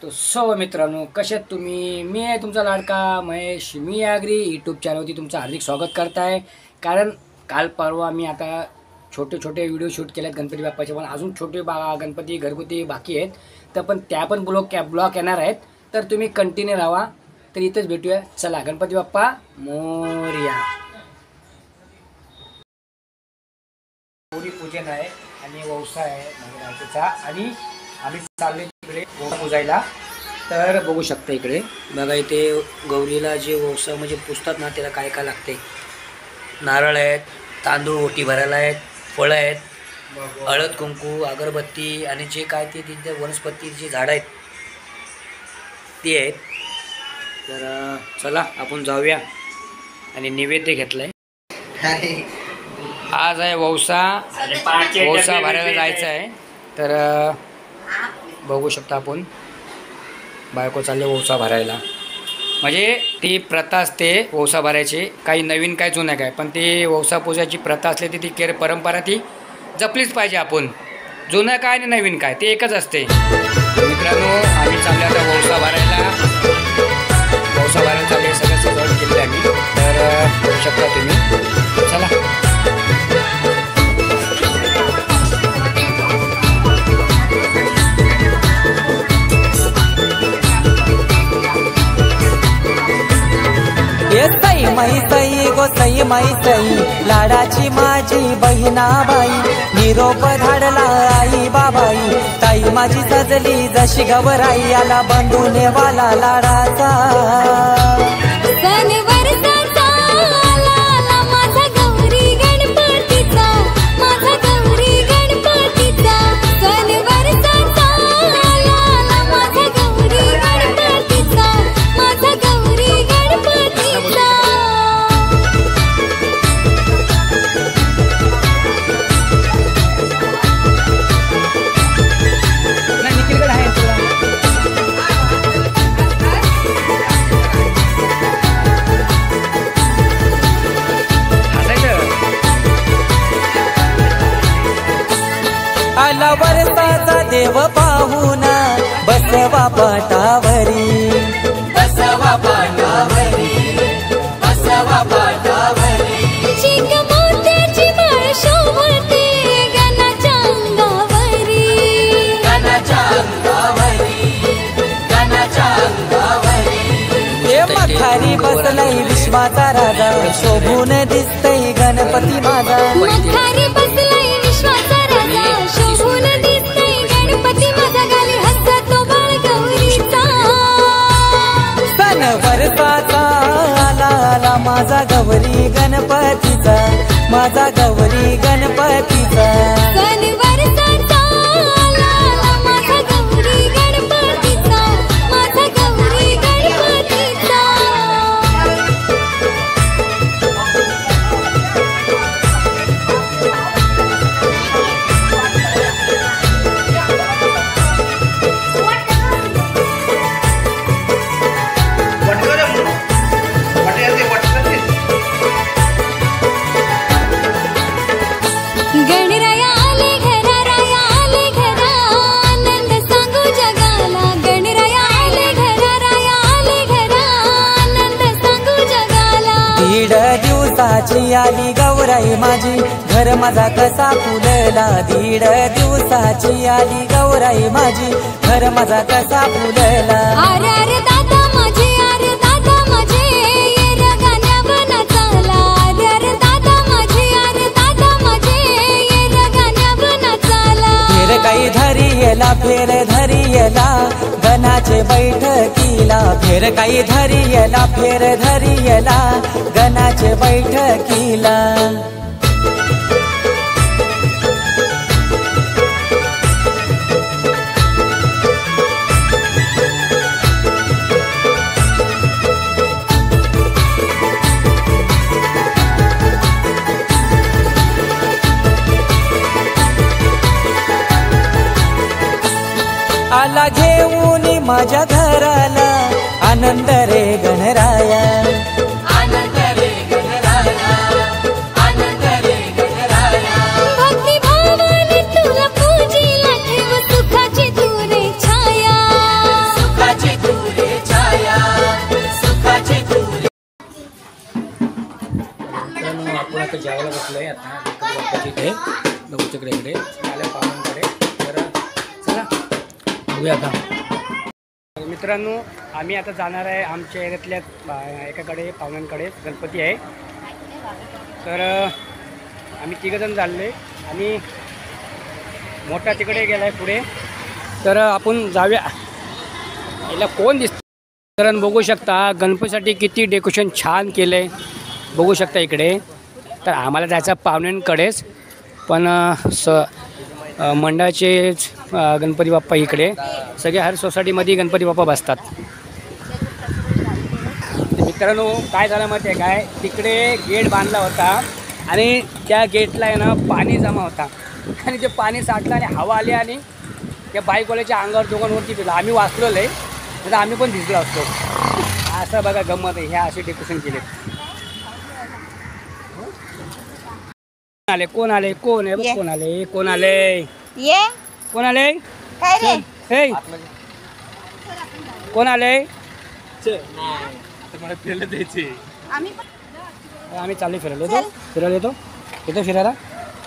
तो मित्रांनो, कसे आहेत तुम्ही? मी आहे तुमचा लाडका महेश. मी आगरी यूट्यूब चॅनलवरती तुमचं हार्दिक स्वागत करत आहे. कारण काल परवा मी आता छोटे छोटे व्हिडिओ शूट केलेत गणपती बाप्पाचे, पण अजून छोटे गणपती घरगुती बाकी आहेत, तर पण त्या पण ब्लॉग येणार आहेत, तर तुम्ही कंटिन्यू राहा. तर इथेच भेटूया. चला, गणपती बाप्पा मोरया. गौरी पूजन आहे आणि वौसा आहे महाराजाचा, आणि आम्ही चालले तिकडे वौसा पूजायला. तर बघू शकता इकडे बघा, इथे गौरीला जे वौसा म्हणजे पुजतात ना, त्याला काय काय लागते. नारळ आहेत, तांदूळ ओटी भरायला आहेत, फळं आहेत, हळद कुंकू अगरबत्ती आणि जे काय ते तिथे वनस्पतीची झाडं आहेत ती आहेत. तर चला आपण जाऊया. आणि नैवेद्य घेतलाय. आज आहे वौसा भरायला जायचं आहे. तर बघू शकता आपण, बायको चालले वौसा भरायला. म्हणजे ती प्रथा असते वौसा भरायची, काही नवीन काय जुनं काय, पण ती वौसा पूजाची प्रथा असली ती परंपरा ती जपलीच पाहिजे. आपण जुनं काय आणि नवीन काय ते एकच असते. मित्रांनो, आम्ही चालले आता वौसा भरायला. वौसा भरायला चालले, सगळं सजावट केली आम्ही. तर बघू शकता तुम्ही. चला. सई माई सई गो सई माई सई, लाडाची माझी बहिणाबाई. निरोप धाडला आई बाबाई, ताई माझी सजली जशी गवराई. आला बंधूने वाला लाडाचा आला वरसाचा देव पाहुणा, बसवा पाटावरी, बसवा पाटावरी, बसवा पाटावरी. चिक मोत्याची माळ शोभते गणाच्या अंगावरी, गणाच्या अंगावरी, गणाच्या अंगावरी. हे मखारी बसलाय विश्वाचा राजा, शोभून दिसतय गणपती माझा. मखारी बसलाय विश्वाचा राजा, शोभून दिसतय गणपती माझा. गाली हसतो बाळ गौरीचा. सण वरसाचा आला आला माझा गौरी गणपतीचा, माझा गौरी गणपतीचा. सण वरसाचा आला आला माझा गौरी गणपतीचा, माझा गौरी गणपतीचा. गणराया आले घरा, राया आले घरा, आनंद सांगू जगाला. गणराया आले घरा, राया आले घरा, आनंद सांगू जगाला. 1.5 दिवसाची आली गौराई माझी, घर माझा कसा फुलला. 1.5 दिवसाची आली गौराई माझी, घर माझा कसा फुलला. अरे अरे दादा माझे, अरे दादा माझे, ये रे गाण्यावर नाचाला. अरे अरे दादा माझे, अरे दादा माझे, ये रे गाण्यावर नाचाला. फेर काही धरियला, फेर धरियला गणाचे बैठकीला. फेर काही धरियला, फेर धरियला गणाचे बैठकीला. आला घेऊन माझ्या घराला, आनंद रे गणराया, आनंद रे गणराया, आनंद रे गणराया. भक्ती भावाने तुला पूजिला, ठेव सुखाची तू रे छाया. बघूया आता मित्रांनो, आम्ही आता जाणार आहे आमच्या एरियातल्या एकाकडे पाहुण्यांकडे गणपती आहे. तर आम्ही तिघंजण चालले आणि मोठा तिकडे गेला आहे पुढे. तर आपण जाऊया. याला कोण दिसतं? कारण बघू शकता गणपतीसाठी किती डेकोरेशन छान केलं आहे, बघू शकता इकडे. तर आम्हाला जायचं पाहुण्यांकडेच, पण मंडळाचेच गणपती बाप्पा इकडे सगळे हर सोसायटीमध्ये गणपती बाप्पा बसतात. मित्रांनो काय झालं माहिती आहे काय, तिकडे गेट बांधला होता आणि त्या गेटला आहे ना पाणी जमा होता आणि ते पाणी साठलं आणि हवा आली आणि त्या बाईकवाल्याच्या अंगावर दोघांवरती पिलं. आम्ही वाचलेलं आहे, तर आम्ही पण भिजलो असतो. असं बघा गंमत आहे. ह्या असे डेकोरेशन केले. कोण आले कोण आहे कोण आले कोण आले ये कोण आले काय रे हे कोण आले? आम्ही चालले फिरायला येतो फिरायला.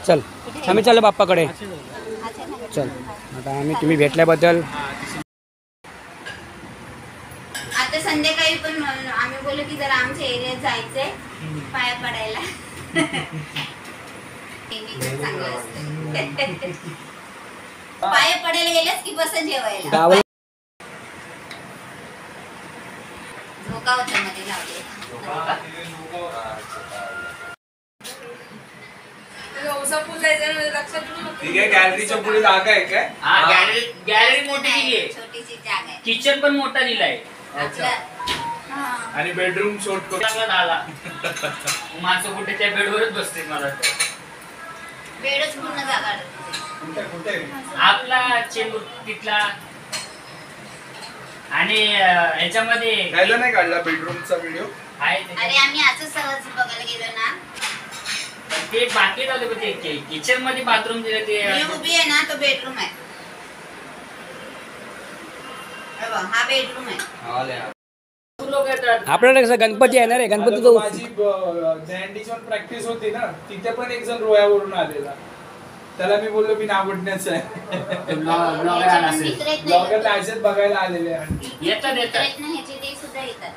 चल आम्ही चाललो बाप्पाकडे. चल आता तुम्ही भेटल्याबद्दल. आता संध्याकाळी पण आम्ही बोललो की जरा आमच्या एरियात जायचंय पाया पडायला. चांगलं असतं. पाया पडायला गेल्यास की बस जेवायला. गावाला झोका होता मध्ये लावले. ठीक आहे. गॅलरीच्या पुढे जागा आहे काय? गॅलरी मोठी दिली आहे, छोटीशी जागा आहे. किचन पण मोठा दिलाय आणि बेडरूम शॉर्ट करून आला. माणसं कुठे त्या बेडवरच बसते. मला बेडच पूर्ण जागा कुठे आपला चेंबूर तिथला आणि ह्याच्यामध्ये राहिला नाही काढला बेडरूमचा व्हिडिओ. आहे अरे आम्ही असं सहज बघायला गेलो ना. ते बाकी झालं ते किचन मध्ये बाथरूम दिलं ते मी उभी आहे ना, तो बेडरूम आहे. हा बेडरूम आहे. लोक येतात. आपल्याला कसं गणपती येणार आहे. गणपती तो माझी दँडीची पण प्रॅक्टिस होती ना, तिथे पण एक जण रोयावरून आलेला. त्याला मी बोललो मी नावडण्याचं आहे. ब्लॉगर मॅचेस बघायला आलेले येतात प्रयत्न ह्याचे ते सुद्धा येतात.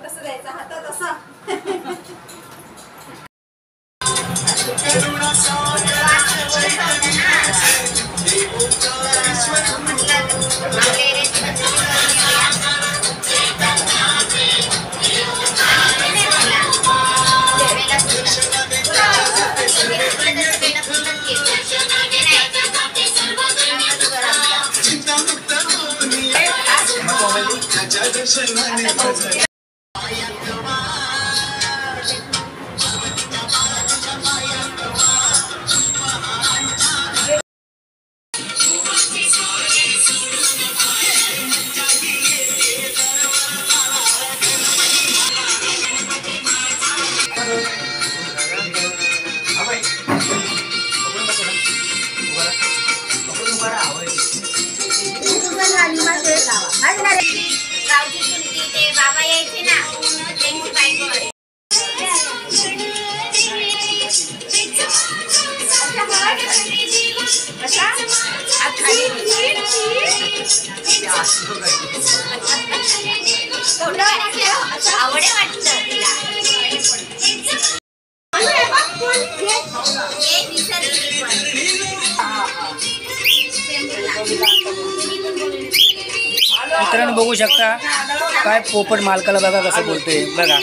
कसं द्यायचं हातात असं. गावची चुलती ते बाबा यायचे ना, त्यांची बायको आहे. आवड वाटत तिला. मित्रांनो बघू शकता काय पोपट मालकाला बघा कसं बोलतोय बघा.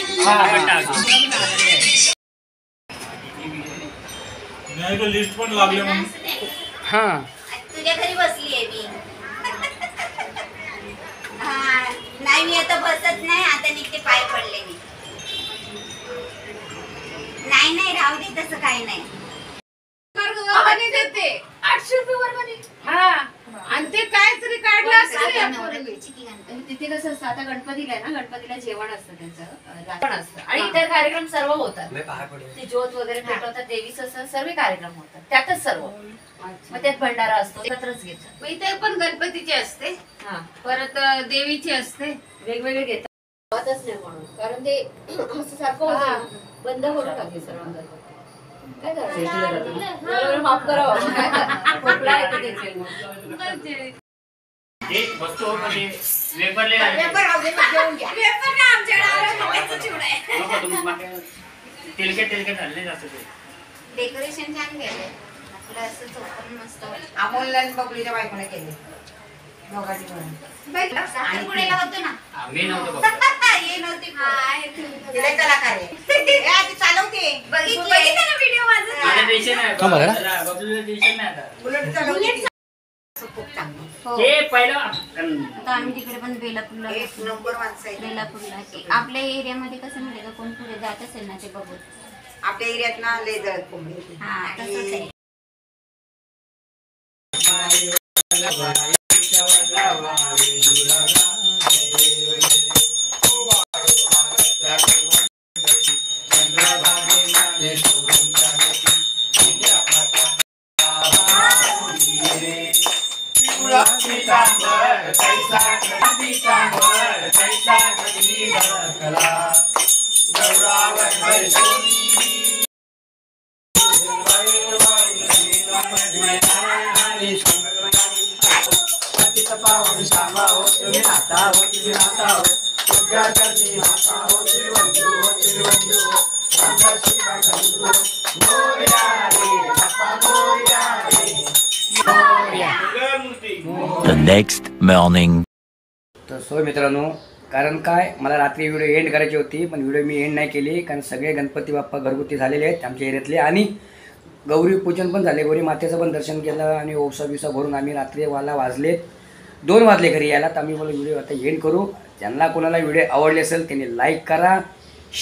लिस्ट पण लागले म्हणून. हां तुझ्या घरी बसली आहे मी. नाही मी आता बसत नाही, आता निघते पाय पडले मी. नाही राहू दे, तसं काही नाही. देते 800 रुपये वर्गणी. हा आणि ते काहीतरी काढलं असेल. तिथे कसं असतं आता गणपतीला आहे ना, गणपतीला जेवण असतं त्यांचं रावण असतं आणि इतर कार्यक्रम सर्व होतात. ते ज्योत वगैरे पेटवतात, देवीचं सर्व कार्यक्रम होतात त्यातच सर्व. मग त्यात भंडारा असतो, एकत्रच घेतात. मग इथे पण गणपतीची असते, हा परत देवीची असते, वेगवेगळे घेतात. गावातच नाही म्हणून, कारण ते असं सारखं होतं बंद होणं लागले सर्व गणपती. काय करायचं माफ करावं. घ्यायचंय मग. ते वस्तू म्हणजे वेपरले तेलकट झाले जास्त ते डेकोरेशन छान केलंय आपलं असं चोपण मस्त वाटतं. अमोलला बबलीच्या बायकोने केले दोघांनी म्हणून साखरपुड्याला होतो ना आम्ही नव्हतो बघतो. ये नव्हती तिला कलाकार आहे ए, आधी चालवते बघितलं ना व्हिडिओ माझा आता टेन्शन नाही का बघा? त्याला बबलूला टेन्शन नाही आता. बुलेट चालवते खूप चांगलं हो. ते पहिलं आता आम्ही तिकडे पण बेलापूरला एक नंबर माणसं आहे बेलापूरला आपल्या एरियामध्ये कसं माहिती का कोण पुढे जात असेल ना ते बघून आपल्या एरियात ना लय जळत कोंबडी हा तसंच आहे. The next morning. तर सो मित्रांनो, कारण काय मला रात्री व्हिडिओ एंड करायची होती पण व्हिडिओ मी एंड नाही केली कारण सगळे गणपती बाप्पा घरगुती झालेले आहेत आमच्या एरियातले आणि गौरी पूजन पण झाले, गौरी मातेचं पण दर्शन केलं आणि ओवसा बिवसा भरून आम्ही रात्री वाजले 2 वाजले घरी यायला. तर आम्ही बोलू व्हिडिओ आता एंड करू. ज्यांना कोणाला व्हिडिओ आवडले असेल त्यांनी लाईक करा,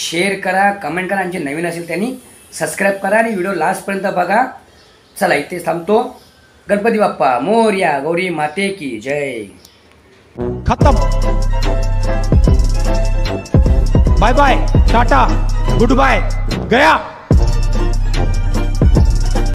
शेअर करा, कमेंट करा आणि जे नवीन असेल त्यांनी सबस्क्राईब करा आणि व्हिडिओ लास्टपर्यंत बघा. चला इथेच थांबतो. गणपती बाप्पा मोरया, गौरी माते की जय. खत्म. Bye bye, tata, goodbye, गया.